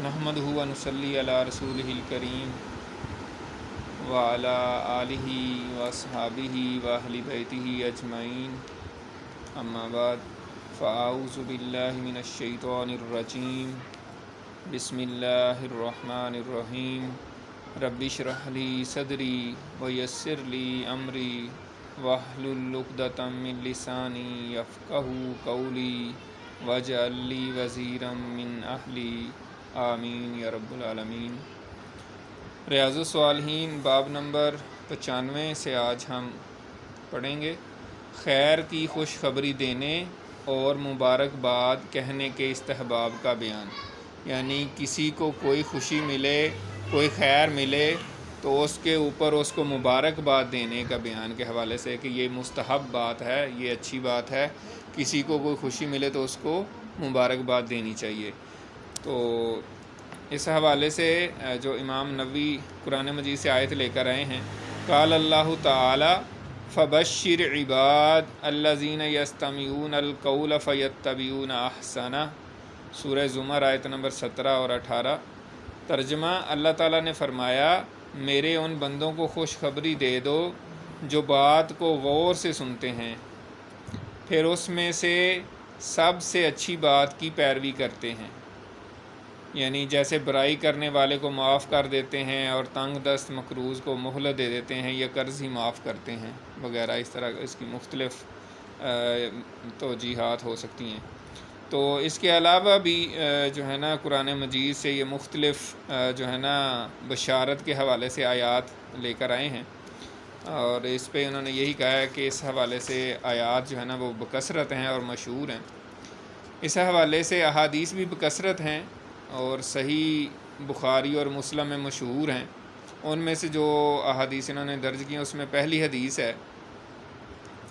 نحمدہ و نصلی علی رسولہ الکریم وعلی آلہ و اصحابہ و اہل بیتہ اجمعین، اما بعد، فاعوذ باللہ من الشیطان الرجیم، بسم اللہ الرحمن الرحیم، رب اشرح لی صدری ویسر لی امری واحلل عقدۃ من لسانی یفقہوا قولی واجعل لی وزیرا من اہلی، آمین یا رب العالمین۔ ریاض الصالحین باب نمبر 95 سے آج ہم پڑھیں گے خیر کی خوشخبری دینے اور مبارکباد کہنے کے استحباب کا بیان۔ یعنی کسی کو کوئی خوشی ملے، کوئی خیر ملے تو اس کے اوپر اس کو مبارکباد دینے کا بیان کے حوالے سے کہ یہ مستحب بات ہے، یہ اچھی بات ہے۔ کسی کو کوئی خوشی ملے تو اس کو مبارکباد دینی چاہیے۔ تو اس حوالے سے جو امام نووی قرآن مجید سے آیت لے کر آئے ہیں، قال اللہ تعالی فبشر عباد الذین یستمعون القول فیتبعون احسنہ، سورہ زمر آیت نمبر 17 اور 18۔ ترجمہ، اللہ تعالیٰ نے فرمایا میرے ان بندوں کو خوشخبری دے دو جو بات کو غور سے سنتے ہیں، پھر اس میں سے سب سے اچھی بات کی پیروی کرتے ہیں۔ یعنی جیسے برائی کرنے والے کو معاف کر دیتے ہیں اور تنگ دست مقروض کو مہلت دے دیتے ہیں یا قرض ہی معاف کرتے ہیں وغیرہ، اس طرح اس کی مختلف توجیہات ہو سکتی ہیں۔ تو اس کے علاوہ بھی جو ہے نا قرآن مجید سے یہ مختلف جو ہے نا بشارت کے حوالے سے آیات لے کر آئے ہیں، اور اس پہ انہوں نے یہی کہا ہے کہ اس حوالے سے آیات جو ہے نا وہ بکثرت ہیں اور مشہور ہیں۔ اس حوالے سے احادیث بھی بکثرت ہیں اور صحیح بخاری اور مسلم میں مشہور ہیں۔ ان میں سے جو احادیث انہوں نے درج کی ہیں اس میں پہلی حدیث ہے،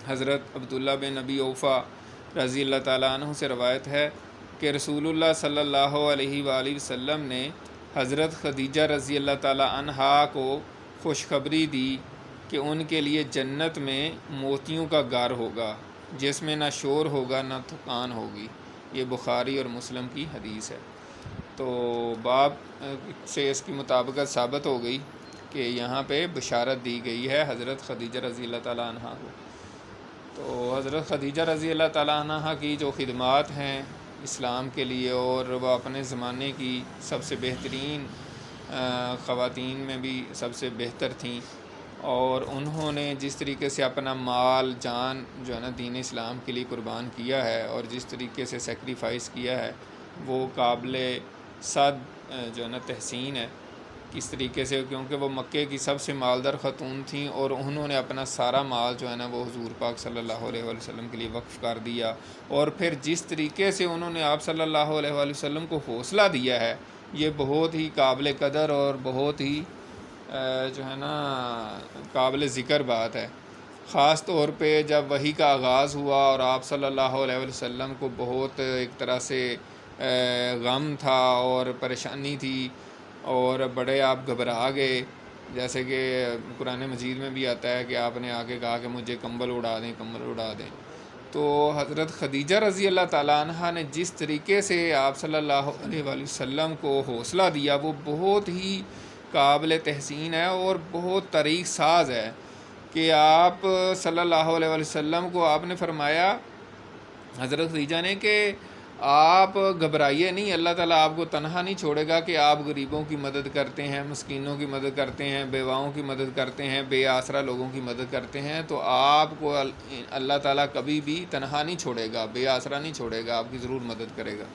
حضرت عبداللہ بن ابی اوفا رضی اللہ تعالیٰ عنہ سے روایت ہے کہ رسول اللہ صلی اللہ علیہ وآلہ وسلم نے حضرت خدیجہ رضی اللہ تعالیٰ عنہا کو خوشخبری دی کہ ان کے لیے جنت میں موتیوں کا غار ہوگا جس میں نہ شور ہوگا نہ تھکان ہوگی۔ یہ بخاری اور مسلم کی حدیث ہے۔ تو باب سے اس کی مطابقت ثابت ہو گئی کہ یہاں پہ بشارت دی گئی ہے حضرت خدیجہ رضی اللہ تعالیٰ عنہ کو۔ تو حضرت خدیجہ رضی اللہ تعالیٰ عنہ کی جو خدمات ہیں اسلام کے لیے، اور وہ اپنے زمانے کی سب سے بہترین خواتین میں بھی سب سے بہتر تھیں، اور انہوں نے جس طریقے سے اپنا مال جان جو ہے نا دین اسلام کے لیے قربان کیا ہے اور جس طریقے سے سیکریفائس کیا ہے وہ قابل صد جو ہے نا تحسین ہے۔ کس طریقے سے، کیونکہ وہ مکے کی سب سے مالدار خاتون تھیں اور انہوں نے اپنا سارا مال جو ہے نا وہ حضور پاک صلی اللہ علیہ وآلہ وسلم کے لیے وقف کر دیا، اور پھر جس طریقے سے انہوں نے آپ صلی اللہ علیہ وآلہ وسلم کو حوصلہ دیا ہے، یہ بہت ہی قابل قدر اور بہت ہی جو ہے نا قابل ذکر بات ہے۔ خاص طور پہ جب وحی کا آغاز ہوا اور آپ صلی اللہ علیہ وآلہ وسلم کو بہت ایک طرح سے غم تھا اور پریشانی تھی اور بڑے آپ گھبرا گئے، جیسے کہ قرآن مجید میں بھی آتا ہے کہ آپ نے آگے کہا کہ مجھے کمبل اڑا دیں، کمبل اڑا دیں۔ تو حضرت خدیجہ رضی اللہ تعالیٰ عنہ نے جس طریقے سے آپ صلی اللہ علیہ وآلہ وسلم کو حوصلہ دیا وہ بہت ہی قابل تحسین ہے اور بہت طریق ساز ہے کہ آپ صلی اللہ علیہ وآلہ وسلم کو آپ نے فرمایا، حضرت خدیجہ نے، کہ آپ گھبرائیے نہیں، اللہ تعالیٰ آپ کو تنہا نہیں چھوڑے گا کہ آپ غریبوں کی مدد کرتے ہیں، مسکینوں کی مدد کرتے ہیں، بیواؤں کی مدد کرتے ہیں، بے آسرا لوگوں کی مدد کرتے ہیں، تو آپ کو اللہ تعالیٰ کبھی بھی تنہا نہیں چھوڑے گا، بے آسرا نہیں چھوڑے گا، آپ کی ضرور مدد کرے گا۔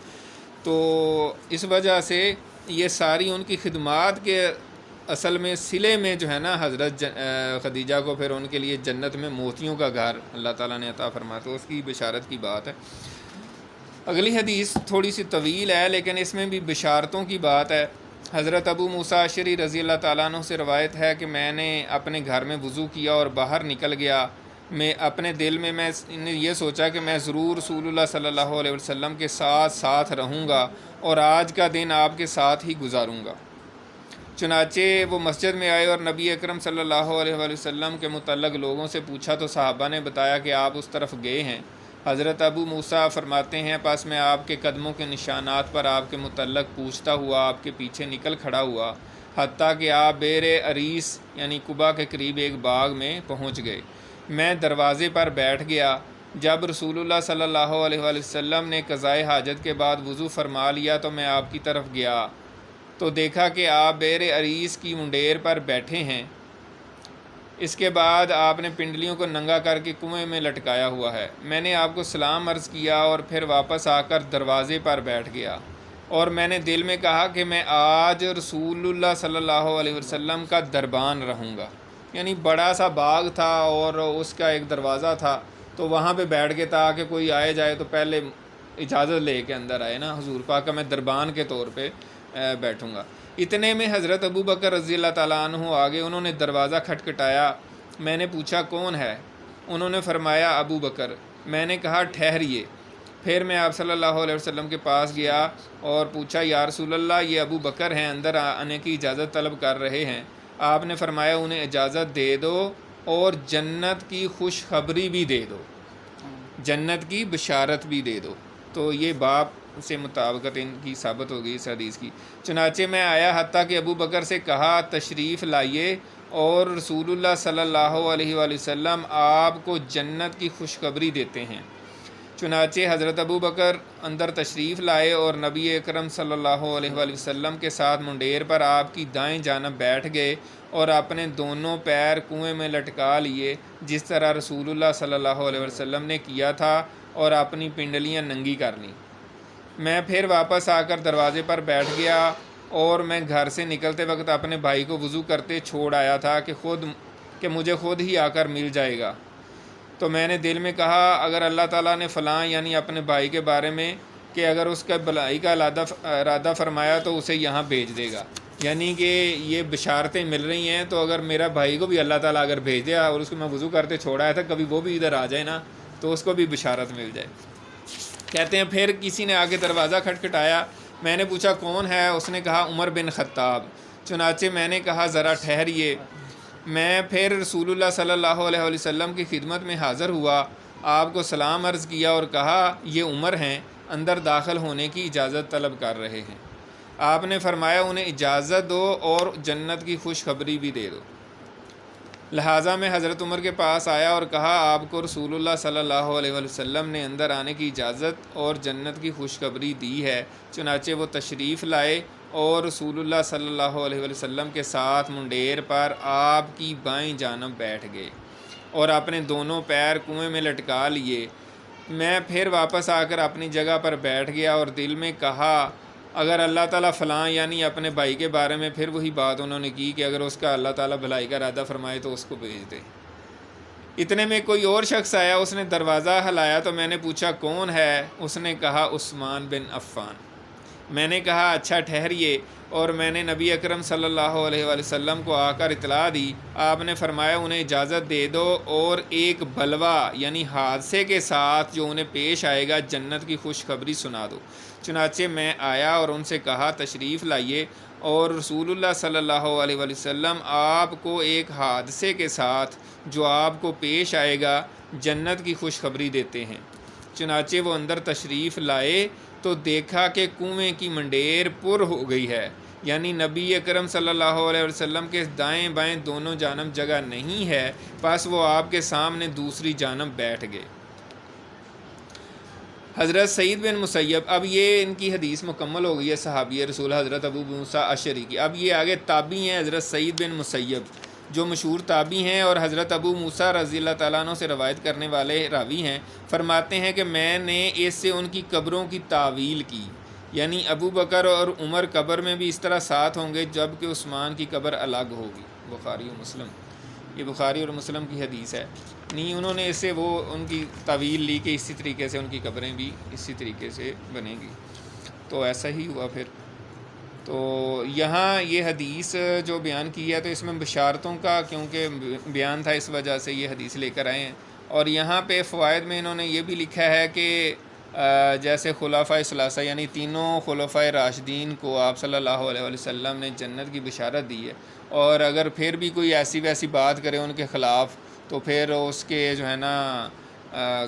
تو اس وجہ سے یہ ساری ان کی خدمات کے اصل میں صلے میں جو ہے نا حضرت خدیجہ کو پھر ان کے لیے جنت میں موتیوں کا غار اللہ تعالیٰ نے عطا فرمایا، تو اس کی بشارت کی بات ہے۔ اگلی حدیث تھوڑی سی طویل ہے لیکن اس میں بھی بشارتوں کی بات ہے۔ حضرت ابو موسیٰ اشعری رضی اللہ تعالیٰ عنہ سے روایت ہے کہ میں نے اپنے گھر میں وضو کیا اور باہر نکل گیا، میں اپنے دل میں نے یہ سوچا کہ میں ضرور رسول اللہ صلی اللہ علیہ وسلم کے ساتھ رہوں گا اور آج کا دن آپ کے ساتھ ہی گزاروں گا۔ چنانچہ وہ مسجد میں آئے اور نبی اکرم صلی اللہ علیہ وآلہ وسلم کے متعلق لوگوں سے پوچھا تو صحابہ نے بتایا کہ آپ اس طرف گئے ہیں۔ حضرت ابو موسیٰ فرماتے ہیں پس میں آپ کے قدموں کے نشانات پر آپ کے متعلق پوچھتا ہوا آپ کے پیچھے نکل کھڑا ہوا، حتیٰ کہ آپ بئر اریس یعنی قبا کے قریب ایک باغ میں پہنچ گئے۔ میں دروازے پر بیٹھ گیا۔ جب رسول اللہ صلی اللہ علیہ وآلہ وسلم نے قضائے حاجت کے بعد وضو فرما لیا تو میں آپ کی طرف گیا تو دیکھا کہ آپ بئر اریس کی منڈیر پر بیٹھے ہیں۔ اس کے بعد آپ نے پنڈلیوں کو ننگا کر کے کنویں میں لٹکایا ہوا ہے۔ میں نے آپ کو سلام عرض کیا اور پھر واپس آ کر دروازے پر بیٹھ گیا، اور میں نے دل میں کہا کہ میں آج رسول اللہ صلی اللہ علیہ وسلم کا دربان رہوں گا۔ یعنی بڑا سا باغ تھا اور اس کا ایک دروازہ تھا، تو وہاں پہ بیٹھ کے تاکہ کوئی آئے جائے تو پہلے اجازت لے کے اندر آئے نا، حضور پاک کا میں دربان کے طور پہ بیٹھوں گا۔ اتنے میں حضرت ابو بکر رضی اللہ تعالیٰ عنہ آگے، انہوں نے دروازہ کھٹکھٹایا۔ میں نے پوچھا کون ہے؟ انہوں نے فرمایا ابو بکر۔ میں نے کہا ٹھہریے۔ پھر میں آپ صلی اللہ علیہ وسلم کے پاس گیا اور پوچھا یا رسول اللہ یہ ابو بکر ہیں، اندر آنے کی اجازت طلب کر رہے ہیں۔ آپ نے فرمایا انہیں اجازت دے دو اور جنت کی خوشخبری بھی دے دو، جنت کی بشارت بھی دے دو۔ تو یہ باپ سے مطابقت ان کی ثابت ہو گئی اس حدیث کی۔ چنانچہ میں آیا حتیٰ کہ ابو بکر سے کہا تشریف لائیے، اور رسول اللہ صلی اللہ علیہ وآلہ وسلم آپ کو جنت کی خوشخبری دیتے ہیں۔ چنانچہ حضرت ابو بکر اندر تشریف لائے اور نبی اکرم صلی اللہ علیہ وآلہ وسلم کے ساتھ منڈیر پر آپ کی دائیں جانب بیٹھ گئے اور اپنے دونوں پیر کنویں میں لٹکا لیے جس طرح رسول اللہ صلی اللہ علیہ وسلم نے کیا تھا، اور اپنی پنڈلیاں ننگی کر لیں۔ میں پھر واپس آ کر دروازے پر بیٹھ گیا، اور میں گھر سے نکلتے وقت اپنے بھائی کو وضو کرتے چھوڑ آیا تھا کہ مجھے خود ہی آ کر مل جائے گا۔ تو میں نے دل میں کہا اگر اللہ تعالیٰ نے فلاں یعنی اپنے بھائی کے بارے میں کہ اگر اس کا بھلائی کا ارادہ فرمایا تو اسے یہاں بھیج دے گا، یعنی کہ یہ بشارتیں مل رہی ہیں، تو اگر میرا بھائی کو بھی اللہ تعالیٰ اگر بھیج دیا اور اس کو میں وضو کرتے چھوڑا تھا، کبھی وہ بھی ادھر آ جائے نا تو اس کو بھی بشارت مل جائے۔ کہتے ہیں پھر کسی نے آگے دروازہ کھٹکھٹایا۔ میں نے پوچھا کون ہے؟ اس نے کہا عمر بن خطاب۔ چنانچہ میں نے کہا ذرا ٹھہریے۔ میں پھر رسول اللہ صلی اللہ علیہ وسلم کی خدمت میں حاضر ہوا، آپ کو سلام عرض کیا اور کہا یہ عمر ہیں، اندر داخل ہونے کی اجازت طلب کر رہے ہیں۔ آپ نے فرمایا انہیں اجازت دو اور جنت کی خوشخبری بھی دے دو۔ لہٰذا میں حضرت عمر کے پاس آیا اور کہا آپ کو رسول اللہ صلی اللہ علیہ وسلم نے اندر آنے کی اجازت اور جنت کی خوشخبری دی ہے۔ چنانچہ وہ تشریف لائے اور رسول اللہ صلی اللہ علیہ وسلم کے ساتھ منڈیر پر آپ کی بائیں جانب بیٹھ گئے اور اپنے دونوں پیر کنویں میں لٹکا لیے۔ میں پھر واپس آ کر اپنی جگہ پر بیٹھ گیا اور دل میں کہا اگر اللہ تعالیٰ فلاں یعنی اپنے بھائی کے بارے میں پھر وہی بات انہوں نے کی کہ اگر اس کا اللہ تعالیٰ بھلائی کا ارادہ فرمائے تو اس کو بھیج دے۔ اتنے میں کوئی اور شخص آیا، اس نے دروازہ ہلایا تو میں نے پوچھا کون ہے؟ اس نے کہا عثمان بن عفان۔ میں نے کہا اچھا ٹھہریے، اور میں نے نبی اکرم صلی اللہ علیہ وآلہ وسلم کو آ کر اطلاع دی۔ آپ نے فرمایا انہیں اجازت دے دو اور ایک بلوا یعنی حادثے کے ساتھ جو انہیں پیش آئے گا جنت کی خوشخبری سنا دو۔ چنانچہ میں آیا اور ان سے کہا تشریف لائیے، اور رسول اللہ صلی اللہ علیہ وآلہ وسلم آپ کو ایک حادثے کے ساتھ جو آپ کو پیش آئے گا جنت کی خوشخبری دیتے ہیں۔ چنانچہ وہ اندر تشریف لائے تو دیکھا کہ کنویں کی منڈیر پر ہو گئی ہے، یعنی نبی اکرم صلی اللہ علیہ وسلم کے دائیں بائیں دونوں جانب جگہ نہیں ہے، پس وہ آپ کے سامنے دوسری جانب بیٹھ گئے۔ حضرت سعید بن مسیب، اب یہ ان کی حدیث مکمل ہو گئی ہے صحابی رسول حضرت ابو موسیٰ اشعری کی۔ اب یہ آگے تابعی ہیں حضرت سعید بن مسیب جو مشہور تابعی ہیں اور حضرت ابو موسیٰ رضی اللہ تعالیٰ عنہ سے روایت کرنے والے راوی ہیں۔ فرماتے ہیں کہ میں نے اس سے ان کی قبروں کی تعویل کی، یعنی ابو بکر اور عمر قبر میں بھی اس طرح ساتھ ہوں گے جبکہ عثمان کی قبر الگ ہوگی۔ بخاری و مسلم، یہ بخاری اور مسلم کی حدیث ہے۔ نہیں انہوں نے اس سے وہ ان کی تعویل لی کہ اسی طریقے سے ان کی قبریں بھی اسی طریقے سے بنیں گی، تو ایسا ہی ہوا پھر۔ تو یہاں یہ حدیث جو بیان کی ہے تو اس میں بشارتوں کا کیونکہ بیان تھا، اس وجہ سے یہ حدیث لے کر آئے ہیں۔ اور یہاں پہ فوائد میں انہوں نے یہ بھی لکھا ہے کہ جیسے خلفائے ثلاثہ یعنی تینوں خلفائے راشدین کو آپ صلی اللہ علیہ وسلم نے جنت کی بشارت دی ہے، اور اگر پھر بھی کوئی ایسی ویسی بات کرے ان کے خلاف تو پھر اس کے جو ہے نا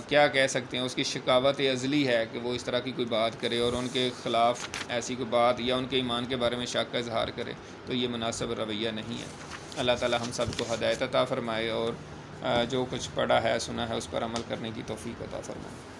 کیا کہہ سکتے ہیں، اس کی شکاوت ازلی ہے کہ وہ اس طرح کی کوئی بات کرے اور ان کے خلاف ایسی کوئی بات یا ان کے ایمان کے بارے میں شک کا اظہار کرے، تو یہ مناسب رویہ نہیں ہے۔ اللہ تعالی ہم سب کو ہدایت عطا فرمائے اور جو کچھ پڑھا ہے سنا ہے اس پر عمل کرنے کی توفیق عطا فرمائے۔